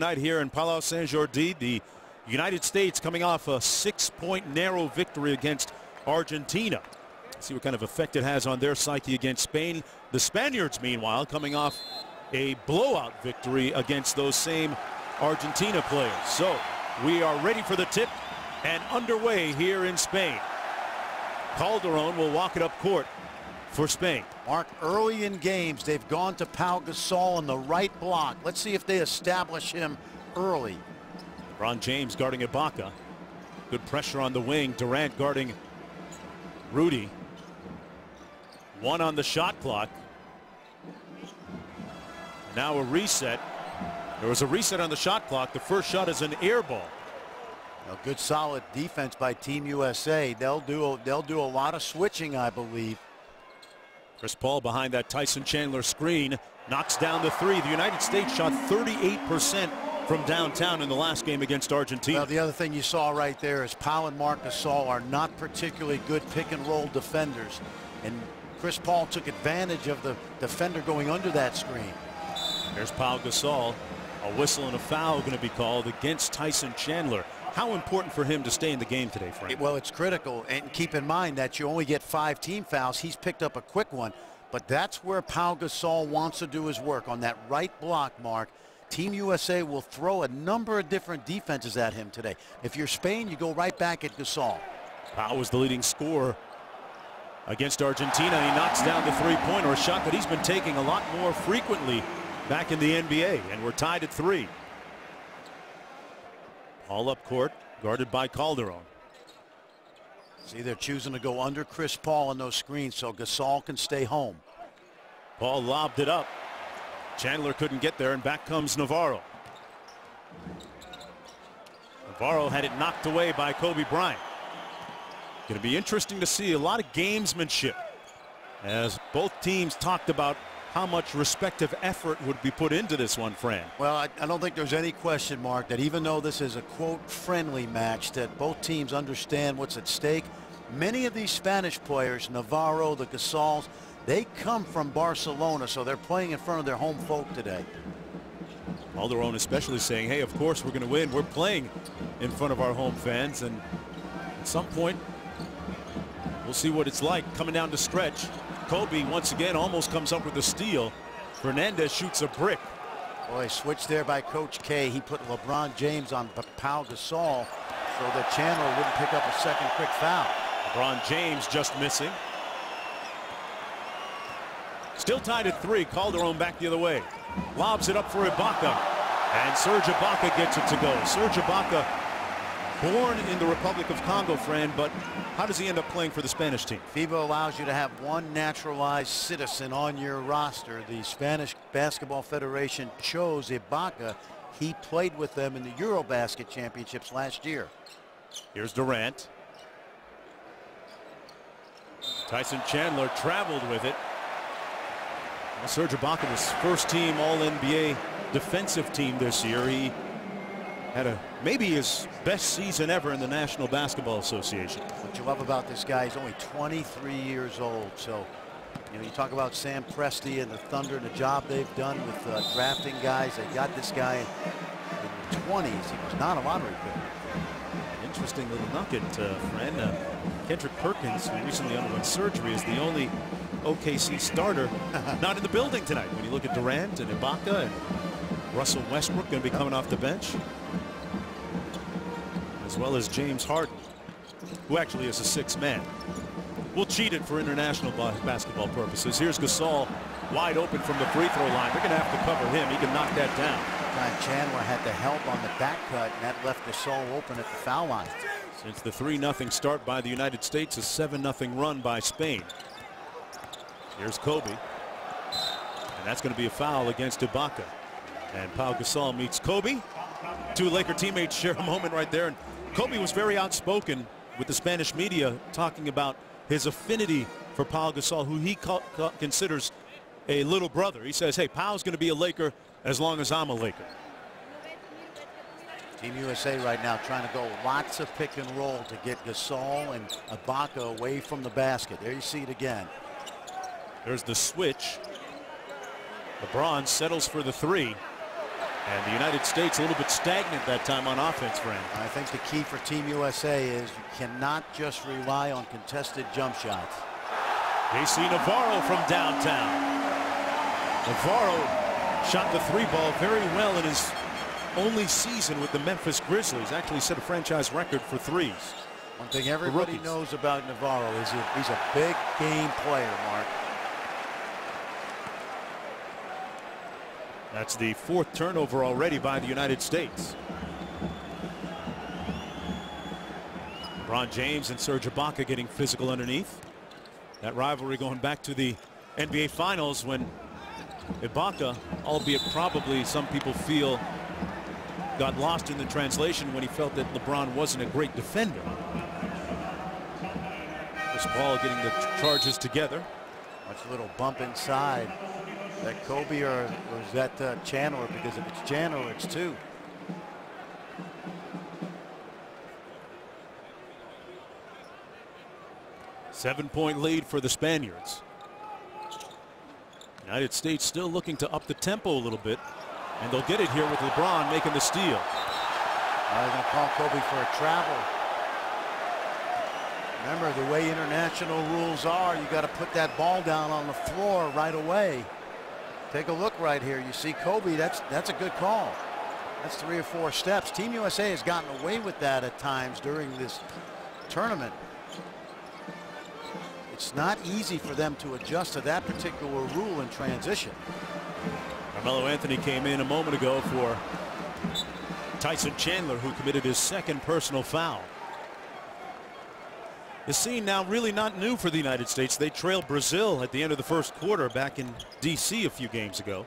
Tonight here in Palau Saint-Jordi, the United States coming off a 6-point narrow victory against Argentina. See what kind of effect it has on their psyche against Spain. The Spaniards, meanwhile, coming off a blowout victory against those same Argentina players. So we are ready for the tip and underway here in Spain. Calderon will walk it up court for Spain. Mark, early in games, they've gone to Pau Gasol on the right block. Let's see if they establish him early. LeBron James guarding Ibaka. Good pressure on the wing. Durant guarding Rudy. One on the shot clock. Now a reset. There was a reset on the shot clock. The first shot is an air ball. A good solid defense by Team USA. They'll do a lot of switching, I believe. Chris Paul behind that Tyson Chandler screen knocks down the three. The United States shot 38% from downtown in the last game against Argentina. Well, the other thing you saw right there is Pau and Marc Gasol are not particularly good pick and roll defenders, and Chris Paul took advantage of the defender going under that screen. There's Pau Gasol. A whistle and a foul going to be called against Tyson Chandler. How important for him to stay in the game today, Frank? Well, it's critical, and keep in mind that you only get 5 team fouls. He's picked up a quick one, but that's where Pau Gasol wants to do his work, on that right block, Mark. Team USA will throw a number of different defenses at him today. If you're Spain, you go right back at Gasol. Pau was the leading scorer against Argentina. He knocks down the three-pointer, a shot that he's been taking a lot more frequently back in the NBA, and we're tied at 3. All up court, guarded by Calderon. See, they're choosing to go under Chris Paul in those screens so Gasol can stay home. Paul lobbed it up. Chandler couldn't get there, and back comes Navarro. Navarro had it knocked away by Kobe Bryant. Going to be interesting to see a lot of gamesmanship as both teams talked about how much respective effort would be put into this one, Fran. Well, I don't think there's any question, Mark, that even though this is a quote friendly match, that both teams understand what's at stake. Many of these Spanish players, Navarro, the Gasols, they come from Barcelona, so they're playing in front of their home folk today. Calderon especially saying, hey, of course we're going to win. We're playing in front of our home fans, and at some point we'll see what it's like coming down to stretch. Kobe once again almost comes up with a steal. Fernandez shoots a brick. Boy, switch there by Coach K. He put LeBron James on Pau Gasol so that Chandler wouldn't pick up a second quick foul. LeBron James just missing. Still tied at 3. Calderon back the other way. Lobs it up for Ibaka. And Serge Ibaka gets it to go. Serge Ibaka, born in the Republic of Congo, Fran, but how does he end up playing for the Spanish team? FIBA allows you to have one naturalized citizen on your roster. The Spanish Basketball Federation chose Ibaka. He played with them in the Eurobasket Championships last year. Here's Durant. Tyson Chandler traveled with it. Well, Serge Ibaka was first team All-NBA defensive team this year. He had maybe his best season ever in the National Basketball Association. What you love about this guy, he's only 23 years old. So, you know, you talk about Sam Presti and the Thunder and the job they've done with drafting guys. They got this guy in the 20s. He was not a lottery pick. Interesting little nugget, Fran. Kendrick Perkins, who recently underwent surgery, is the only OKC starter not in the building tonight. When you look at Durant and Ibaka and Russell Westbrook going to be coming off the bench, as well as James Harden, who actually is a 6th man. We'll cheat it for international basketball purposes. Here's Gasol wide open from the free throw line. They're going to have to cover him. He can knock that down. Chandler had the help on the back cut, and that left Gasol open at the foul line. Since the 3-0 start by the United States, a 7-0 run by Spain. Here's Kobe, and that's going to be a foul against Ibaka. And Pau Gasol meets Kobe. 2 Laker teammates share a moment right there, and Kobe was very outspoken with the Spanish media, talking about his affinity for Pau Gasol, who he considers a little brother. He says, hey, Pau's going to be a Laker as long as I'm a Laker. Team USA right now trying to go lots of pick and roll to get Gasol and Ibaka away from the basket. There you see it again. There's the switch. LeBron settles for the 3. And the United States a little bit stagnant that time on offense, Fran. I think the key for Team USA is you cannot just rely on contested jump shots. JC Navarro from downtown. Navarro shot the 3-ball very well in his only season with the Memphis Grizzlies. Actually set a franchise record for threes. One thing everybody knows about Navarro is he's a big game player, Mark. That's the 4th turnover already by the United States. LeBron James and Serge Ibaka getting physical underneath. That rivalry going back to the NBA Finals when Ibaka, albeit probably some people feel, got lost in the translation when he felt that LeBron wasn't a great defender. This ball getting the charges together. Watch a little bump inside. That Kobe or is that Chandler? Because if it's Chandler, it's 2. Seven-point lead for the Spaniards. United States still looking to up the tempo a little bit, and they'll get it here with LeBron making the steal. They're going to call Kobe for a travel. Remember, the way international rules are, you got to put that ball down on the floor right away. Take a look right here. You see Kobe, that's a good call. That's 3 or 4 steps. Team USA has gotten away with that at times during this tournament. It's not easy for them to adjust to that particular rule in transition. Carmelo Anthony came in a moment ago for Tyson Chandler, who committed his 2nd personal foul. The scene now really not new for the United States. They trailed Brazil at the end of the 1st quarter back in D.C. a few games ago.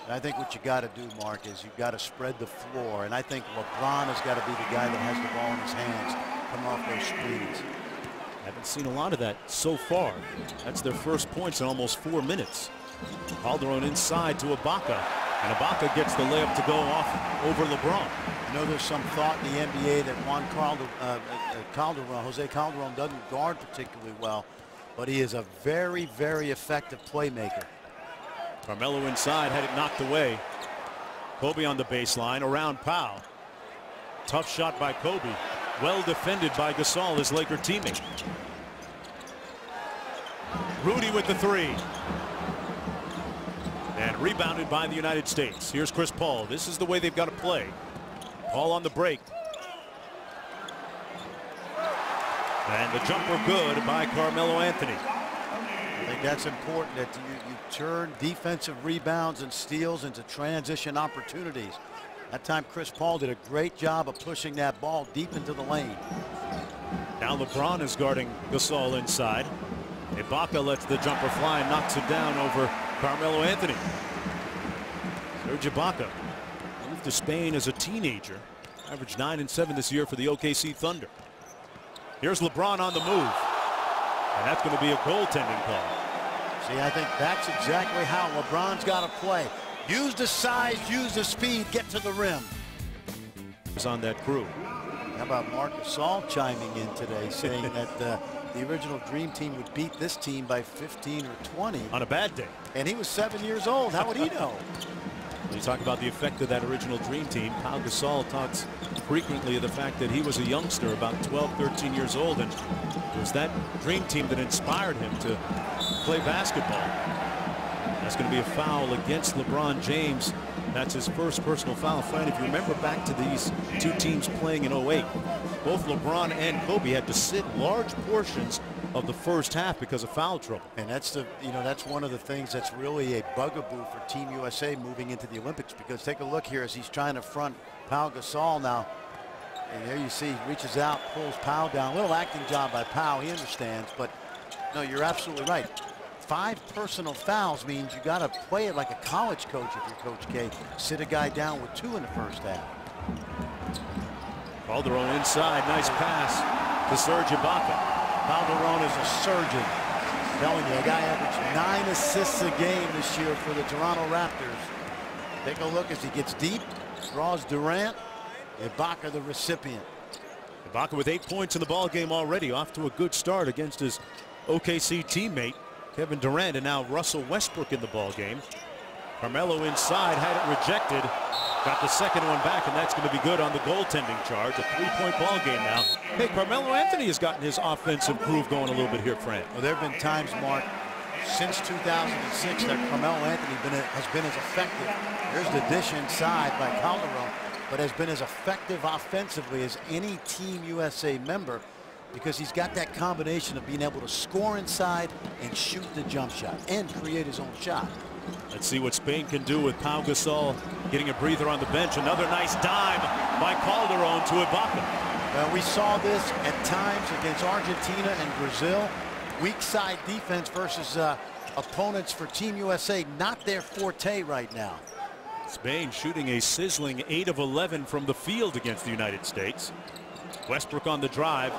I think what you got to do, Mark, is you've got to spread the floor. And I think LeBron has got to be the guy that has the ball in his hands, come off those screens. Haven't seen a lot of that so far. That's their first points in almost 4 minutes. Calderon inside to Ibaka, and Ibaka gets the layup to go off over LeBron. I know there's some thought in the NBA that Jose Calderon doesn't guard particularly well, but he is a very, very effective playmaker. Carmelo inside, had it knocked away. Kobe on the baseline, around Pau. Tough shot by Kobe. Well defended by Gasol, his Laker teammate. Rudy with the 3. And rebounded by the United States. Here's Chris Paul. This is the way they've got to play. Paul on the break. And the jumper good by Carmelo Anthony. I think that's important, that you turn defensive rebounds and steals into transition opportunities. That time Chris Paul did a great job of pushing that ball deep into the lane. Now LeBron is guarding Gasol inside. Ibaka lets the jumper fly and knocks it down over Carmelo Anthony. Serge Ibaka moved to Spain as a teenager. Averaged 9 and 7 this year for the OKC Thunder. Here's LeBron on the move. And that's going to be a goaltending call. See, I think that's exactly how LeBron's got to play. Use the size, use the speed, get to the rim. Is on that crew. How about Marc Gasol chiming in today, saying that the original Dream Team would beat this team by 15 or 20 on a bad day. And he was 7 years old. How would he know? When you talk about the effect of that original Dream Team, Pau Gasol talks frequently of the fact that he was a youngster, about 12, 13 years old, and it was that Dream Team that inspired him to play basketball. That's going to be a foul against LeBron James. That's his first personal foul. Fran, if you remember back to these two teams playing in 08, both LeBron and Kobe had to sit large portions of the first half because of foul trouble. And that's that's one of the things that's really a bugaboo for Team USA moving into the Olympics, because take a look here as he's trying to front Pau Gasol now. And there you see he reaches out, pulls Pau down. A little acting job by Pau. He understands, but no, you're absolutely right. 5 personal fouls means you got to play it like a college coach if you're Coach K. Sit a guy down with 2 in the first half. Calderon inside, nice pass to Serge Ibaka. Calderon is a surgeon. I'm telling you, a guy averaged 9 assists a game this year for the Toronto Raptors. Take a look as he gets deep, draws Durant. Ibaka the recipient. Ibaka with 8 points in the ball game already, off to a good start against his OKC teammate Kevin Durant, and now Russell Westbrook in the ball game. Carmelo inside, had it rejected. Got the second one back, and that's going to be good on the goaltending charge. A 3-point ball game now. Hey, Carmelo Anthony has gotten his offensive groove going a little bit here, Fran. Well, there have been times, Mark, since 2006 that Carmelo Anthony has been as effective. There's the dish inside by Calderon, but has been as effective offensively as any Team USA member because he's got that combination of being able to score inside and shoot the jump shot and create his own shot. Let's see what Spain can do with Pau Gasol getting a breather on the bench. Another nice dime by Calderon to Ibaka. Well, we saw this at times against Argentina and Brazil. Weak side defense versus opponents for Team USA, not their forte right now. Spain shooting a sizzling 8 of 11 from the field against the United States. Westbrook on the drive,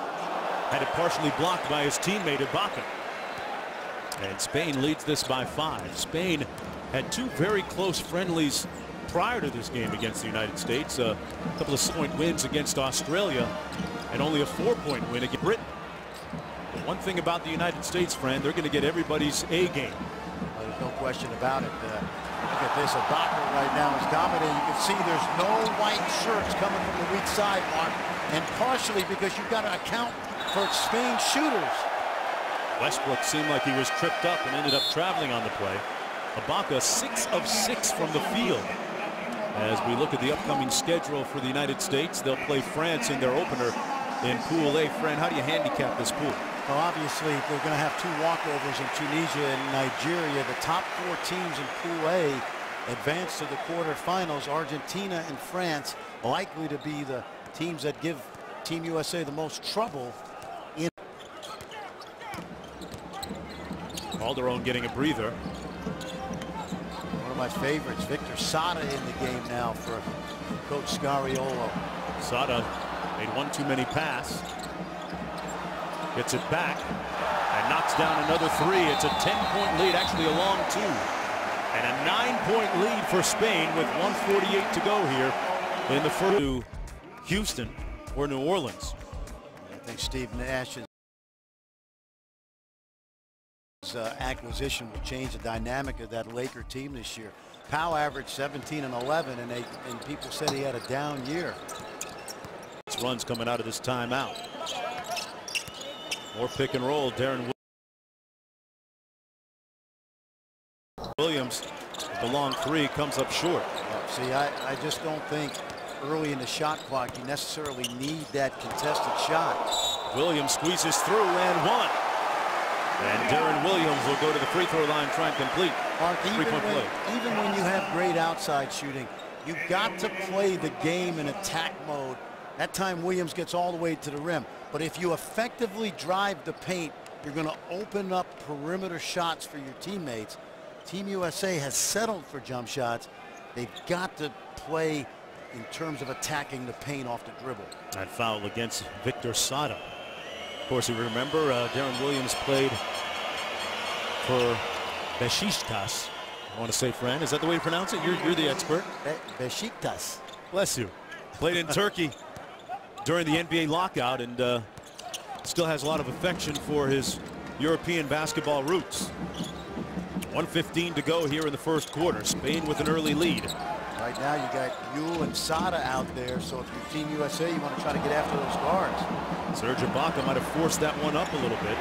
had it partially blocked by his teammate Ibaka. And Spain leads this by 5. Spain had 2 very close friendlies prior to this game against the United States. A couple of 6-point wins against Australia and only a 4-point win against Britain. The one thing about the United States, friend, they're going to get everybody's A game. Well, there's no question about it. Look at this. Ibaka right now is dominating. You can see there's no white shirts coming from the weak side, Mark, and partially because you've got to account for Spain's shooters. Westbrook seemed like he was tripped up and ended up traveling on the play. Ibaka 6 of 6 from the field. As we look at the upcoming schedule for the United States, they'll play France in their opener in Pool A. Fran, how do you handicap this pool? Well, obviously, they're going to have 2 walkovers in Tunisia and Nigeria. The top 4 teams in Pool A advance to the quarterfinals. Argentina and France likely to be the teams that give Team USA the most trouble. Calderon getting a breather. One of my favorites, Victor Sada, in the game now for Coach Scariolo. Sada made one too many pass. Gets it back and knocks down another 3. It's a 10-point lead, actually a long 2. And a 9-point lead for Spain with 1:48 to go here in the first. To Houston or New Orleans. I think Steve Nash's acquisition will change the dynamic of that Laker team this year. Powell averaged 17 and 11, and people said he had a down year. Runs coming out of this timeout. More pick and roll. Darren Williams, the long 3 comes up short. See, I just don't think early in the shot clock you necessarily need that contested shot. Williams squeezes through and 1. And Darren Williams will go to the free throw line, try and complete. Mark, play. Even when you have great outside shooting, you've got to play the game in attack mode. That time Williams gets all the way to the rim. But if you effectively drive the paint, you're going to open up perimeter shots for your teammates. Team USA has settled for jump shots. They've got to play in terms of attacking the paint off the dribble. That foul against Victor Sada. Of course, you remember Darren Williams played for Besiktas. I want to say, Fran, is that the way you pronounce it? You're the expert. Besiktas. Bless you. Played in Turkey during the NBA lockout and still has a lot of affection for his European basketball roots. 1:15 to go here in the first quarter. Spain with an early lead. Right now you got Yule and Sada out there, so if you're Team USA, you want to try to get after those guards. Serge Ibaka might have forced that one up a little bit.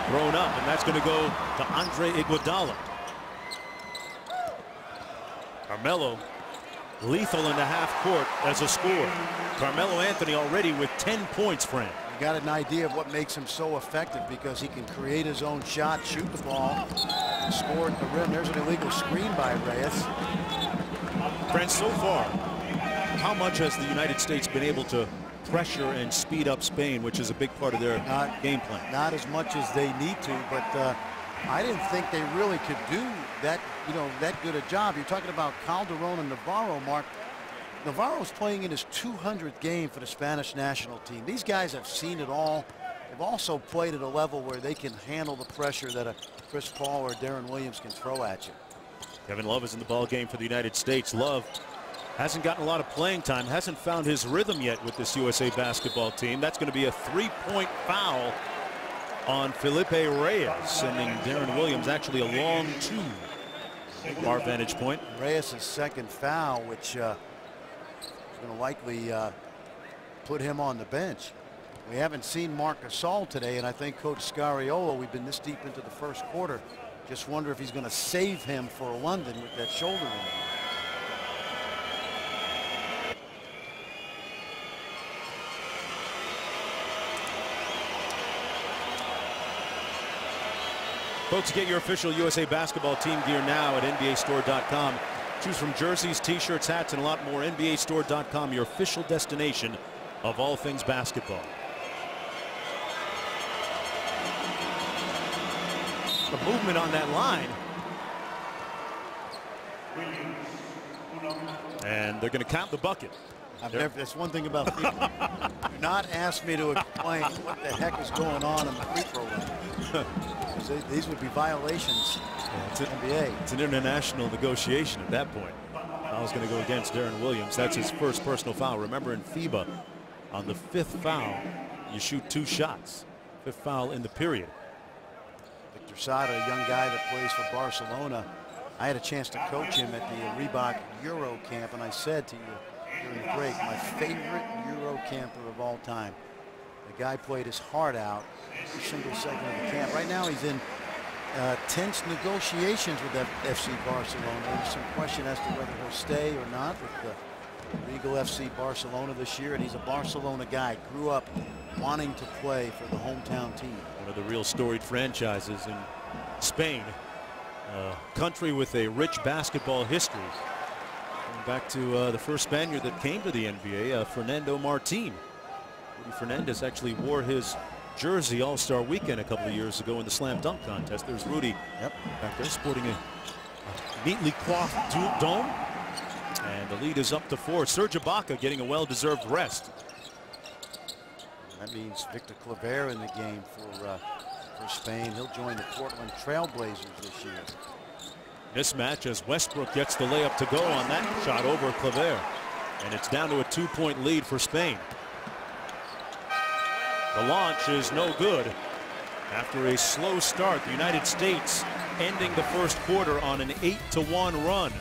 Thrown up, and that's going to go to Andre Iguodala. Carmelo lethal in the half court as a scorer. Carmelo Anthony already with 10 points, Fran. You got an idea of what makes him so effective because he can create his own shot, shoot the ball, score at the rim. There's an illegal screen by Reyes. Fran, so far, how much has the United States been able to pressure and speed up Spain, which is a big part of their game plan? Not as much as they need to, but I didn't think they really could do that, that good a job. You're talking about Calderon and Navarro, Mark. Navarro's playing in his 200th game for the Spanish national team. These guys have seen it all. They've also played at a level where they can handle the pressure that a Chris Paul or Darren Williams can throw at you. Kevin Love is in the ball game for the United States. Love hasn't gotten a lot of playing time, hasn't found his rhythm yet with this USA basketball team. That's going to be a 3-point foul on Felipe Reyes, sending Darren Williams actually a long 2. our vantage point. Reyes' second foul, which is going to likely put him on the bench. We haven't seen Marc Gasol today, and I think Coach Scariolo, we've been this deep into the first quarter, just wonder if he's going to save him for London with that shoulder injury. Folks, get your official USA Basketball team gear now at NBAstore.com. Choose from jerseys, t-shirts, hats, and a lot more. NBAstore.com, your official destination of all things basketball. The movement on that line. And they're going to count the bucket. That's one thing about FIBA. Do not ask me to explain what the heck is going on in the free throw line. These would be violations in the NBA. It's an international negotiation at that point. Foul's going to go against Darren Williams. That's his first personal foul. Remember, in FIBA, on the 5th foul, you shoot 2 shots. 5th foul in the period. Victor Sada, a young guy that plays for Barcelona. I had a chance to coach him at the Reebok Euro camp, and I said to you during the break, my favorite Euro camper of all time. The guy played his heart out every single second of the camp. Right now he's in tense negotiations with FC Barcelona. There's some question as to whether he'll stay or not with the Regal FC Barcelona this year, and he's a Barcelona guy. Grew up wanting to play for the hometown team. One of the real storied franchises in Spain, a country with a rich basketball history. Going back to the first Spaniard that came to the NBA, Fernando Martin. Rudy Fernandez actually wore his jersey All-Star Weekend a couple of years ago in the slam dunk contest. There's Rudy back there sporting a neatly coiffed dome. And the lead is up to 4. Serge Ibaka getting a well-deserved rest. That means Victor Claver in the game for Spain. He'll join the Portland Trailblazers this year. Mismatch as Westbrook gets the layup to go on that shot over Claver. And it's down to a 2-point lead for Spain. The launch is no good. After a slow start, the United States ending the first quarter on an 8-1 run.